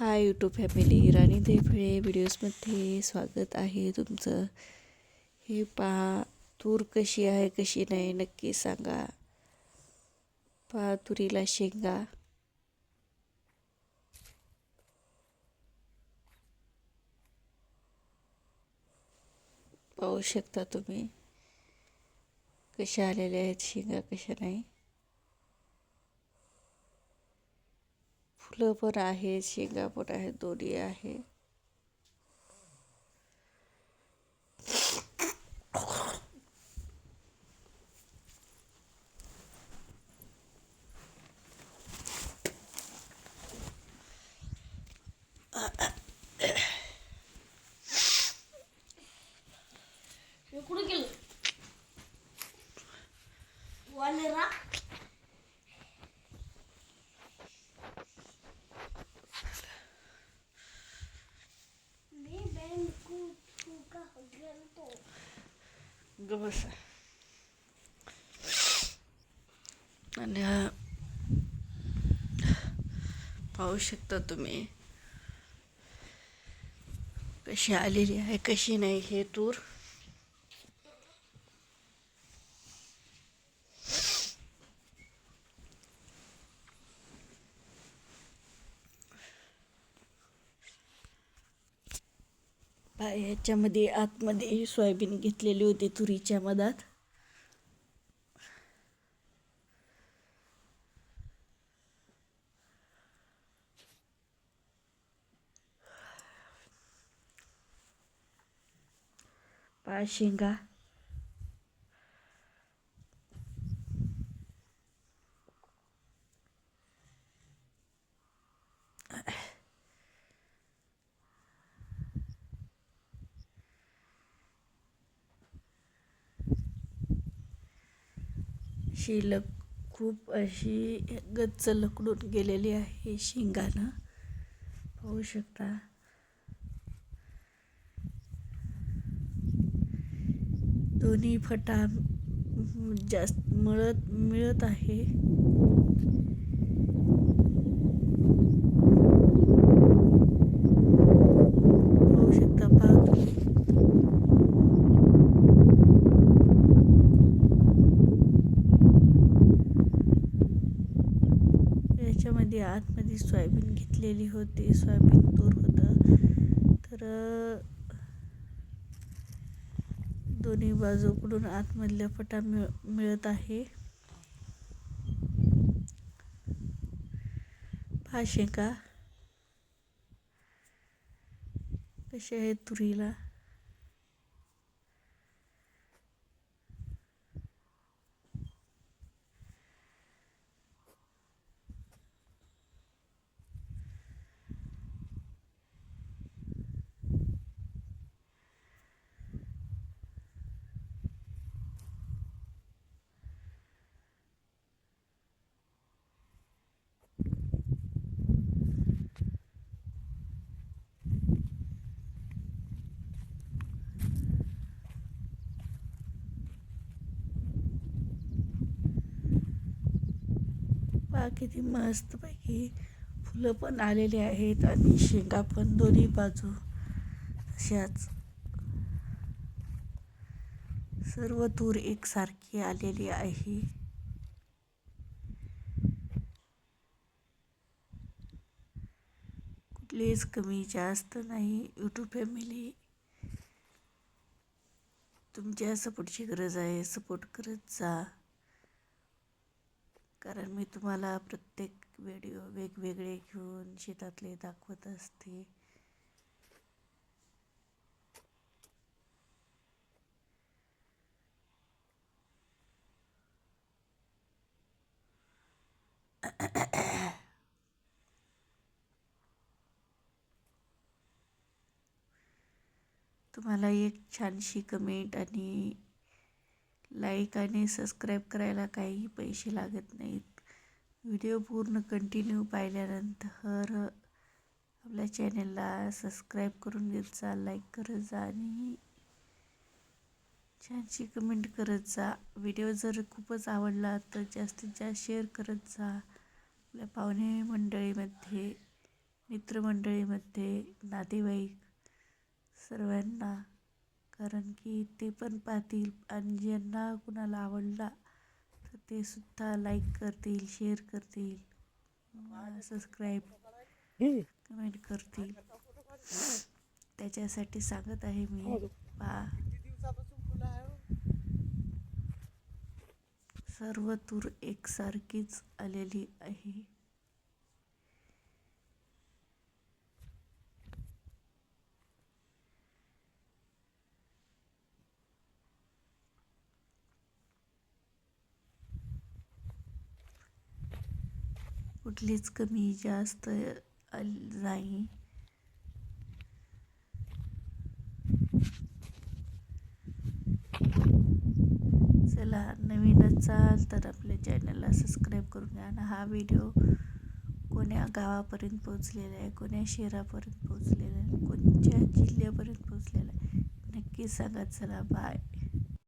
Hi YouTube family, राणी देफळे व्हिडिओजमध्ये स्वागत आहे तुमचं. हे पहा, तूर कशी आहे कशी नाही नक्की सांगा. पहा, तुरीला शेंगा पाहू शकता तुम्ही कशा आलेल्या आहेत, शेंगा कशा नाही. फुलं पण आहेत, शेंगा पण आहेत, दोन्ही आहे. कुठं गेलं वालेरा मी बँक का गेलतो बस. आणि पाहू शकता तुम्ही कशी आलेली आहे कशी नाही हे तूर. ह्याच्यामध्ये आतमध्ये सोयाबीन घेतलेली होती तुरीच्या मधात. पहा शेंगा शिल्लक खूप अशी गच्च लकडून गेलेली आहे शेंगानं, पाहू शकता. दोन्ही फटा जास्त मिळत आहे. पाहू शकता, पाहतो याच्यामध्ये आतमध्ये सोयाबीन घेतलेली होती, सोयाबीन तूर होतं. तर दोन्ही बाजूकडून आतमधल्या फटा मिळत आहे. पहा शेंगा कशा आहेत तुरीला. पहा किती मस्तपैकी फुलं पण आलेली आहेत आणि शेंगा पण दोन्ही बाजू अशाच. सर्व तूर एकसारखी आलेली आहे. कुठलीच कमी जास्त नाही. यूट्यूब फॅमिली, तुमच्या सपोर्टची गरज आहे. सपोर्ट करत जा, कारण मी तुम्हाला प्रत्येक व्हिडिओ वेगवेगळे घेऊन शेतातले दाखवत असते. तुम्हाला एक छानशी कमेंट आणि लाईक आणि सबस्क्राईब करायला काही पैसे लागत नाहीत. व्हिडिओ पूर्ण कंटिन्यू पाहिल्यानंतर आपल्या चॅनलला सबस्क्राईब करून घेत जा, लाईक करत जा आणि छानशी कमेंट करत जा. व्हिडिओ जर खूपच आवडला तर जास्तीत जास्त शेअर करत जा आपल्या पाहुणे मंडळीमध्ये. मित्रमंडळीमध्ये नातेवाईक सर्वांना, कारण की ते पण पाहतील आणि ज्यांना कुणाला आवडला तर ते सुद्धा लाईक करतील, शेअर करतील, सबस्क्राईब कमेंट करतील. त्याच्यासाठी सांगत आहे मी. पहा, सर्व तूर एकसारखीच आलेली आहे. कुठलीच कमी जास्त नाही. चला, नवीन असाल तर आपल्या चॅनलला सबस्क्राईब करून घ्या. आणि हा व्हिडिओ कोण्या गावापर्यंत पोचलेला आहे, कोण्या शहरापर्यंत पोचलेला आहे, कोणत्या जिल्ह्यापर्यंत पोचलेला आहे नक्की सांगा. चला, बाय.